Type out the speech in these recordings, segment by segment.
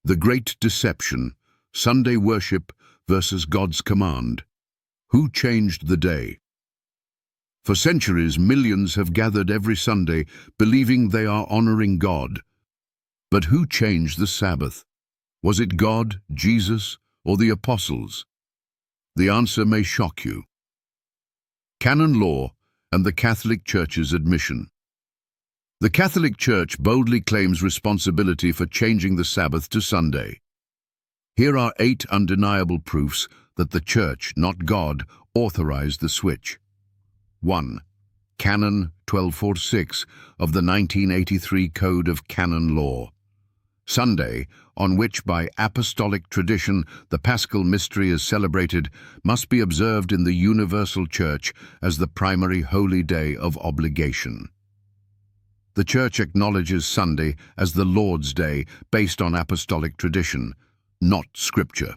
The Great Deception, Sunday Worship versus God's Command. Who changed the day? For centuries, millions have gathered every Sunday believing they are honoring God. But who changed the Sabbath? Was it God, Jesus, or the apostles? The answer may shock you. Canon law and the Catholic Church's admission. The Catholic Church boldly claims responsibility for changing the Sabbath to Sunday. Here are 8 undeniable proofs that the Church, not God, authorized the switch. 1. Canon 1246 of the 1983 Code of Canon Law. Sunday, on which by apostolic tradition the Paschal Mystery is celebrated, must be observed in the universal Church as the primary holy day of obligation. The Church acknowledges Sunday as the Lord's Day based on apostolic tradition, not Scripture.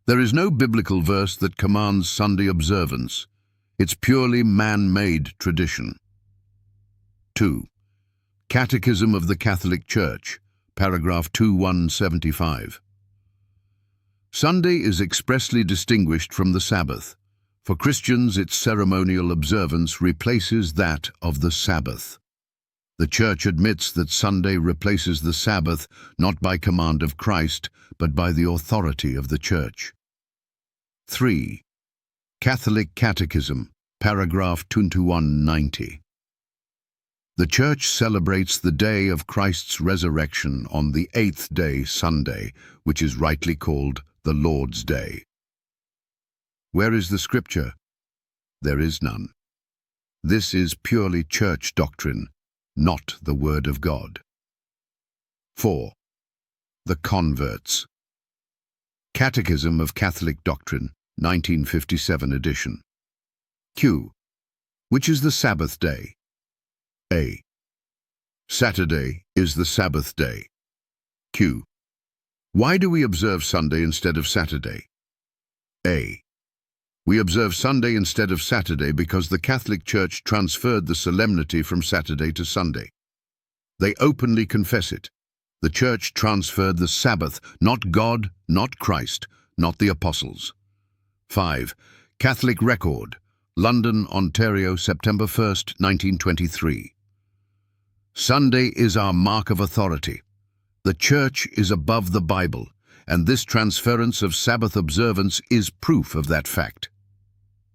There is no biblical verse that commands Sunday observance. It's purely man-made tradition. 2. Catechism of the Catholic Church, paragraph 2175. Sunday is expressly distinguished from the Sabbath. For Christians, its ceremonial observance replaces that of the Sabbath. The Church admits that Sunday replaces the Sabbath not by command of Christ, but by the authority of the Church. 3. Catholic Catechism, paragraph 2190. The Church celebrates the day of Christ's resurrection on the 8th day, Sunday, which is rightly called the Lord's Day. Where is the Scripture? There is none. This is purely Church doctrine, not the Word of God. 4. The Converts. Catechism of Catholic Doctrine, 1957 edition. Q. Which is the Sabbath day? A. Saturday is the Sabbath day. Q. Why do we observe Sunday instead of Saturday? A. We observe Sunday instead of Saturday because the Catholic Church transferred the solemnity from Saturday to Sunday. They openly confess it. The Church transferred the Sabbath, not God, not Christ, not the Apostles. 5. Catholic Record, London, Ontario, September 1st, 1923. Sunday is our mark of authority. The Church is above the Bible, and this transference of Sabbath observance is proof of that fact.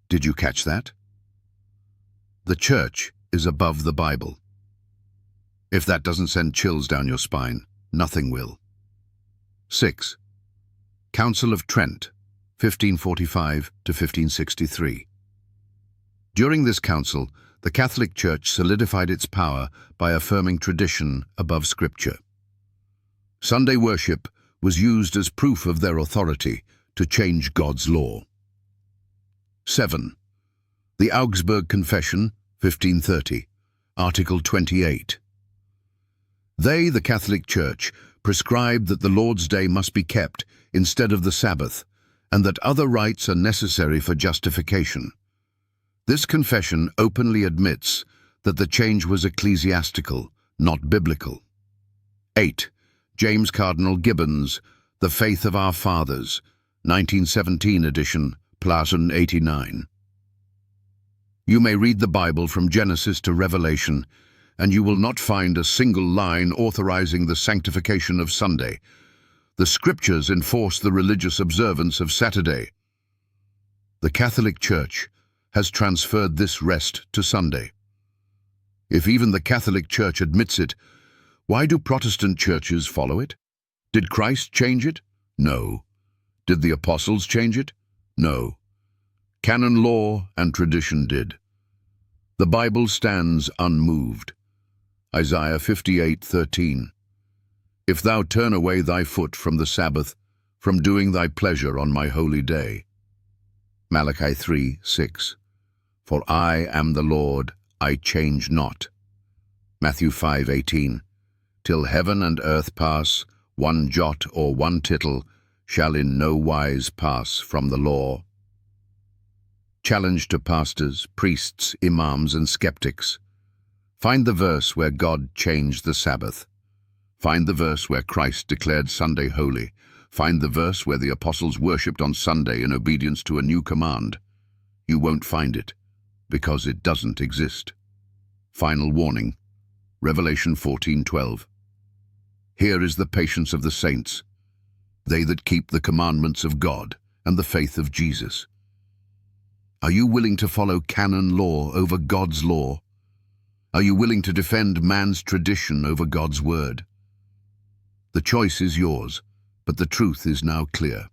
Did you catch that? The Church is above the Bible. If that doesn't send chills down your spine, nothing will. 6. Council of Trent, 1545 to 1563. During this council, the Catholic Church solidified its power by affirming tradition above Scripture. Sunday worship was used as proof of their authority to change God's law. 7. The Augsburg Confession, 1530, Article 28. They, the Catholic Church, prescribed that the Lord's Day must be kept instead of the Sabbath, and that other rites are necessary for justification. This confession openly admits that the change was ecclesiastical, not biblical. 8. James Cardinal Gibbons, The Faith of Our Fathers, 1917 edition, Platon 89. You may read the Bible from Genesis to Revelation, and you will not find a single line authorizing the sanctification of Sunday. The Scriptures enforce the religious observance of Saturday. The Catholic Church has transferred this rest to Sunday. If even the Catholic Church admits it, why do Protestant churches follow it? Did Christ change it? No. Did the apostles change it? No. Canon law and tradition did. The Bible stands unmoved. Isaiah 58:13. If thou turn away thy foot from the Sabbath, from doing thy pleasure on my holy day. Malachi 3:6. For I am the Lord, I change not. Matthew 5:18. Till heaven and earth pass, one jot or one tittle shall in no wise pass from the law. Challenge to pastors, priests, imams, and skeptics. Find the verse where God changed the Sabbath. Find the verse where Christ declared Sunday holy. Find the verse where the apostles worshipped on Sunday in obedience to a new command. You won't find it, because it doesn't exist. Final warning, Revelation 14:12. Here is the patience of the saints, they that keep the commandments of God and the faith of Jesus. Are you willing to follow canon law over God's law? Are you willing to defend man's tradition over God's word? The choice is yours, but the truth is now clear.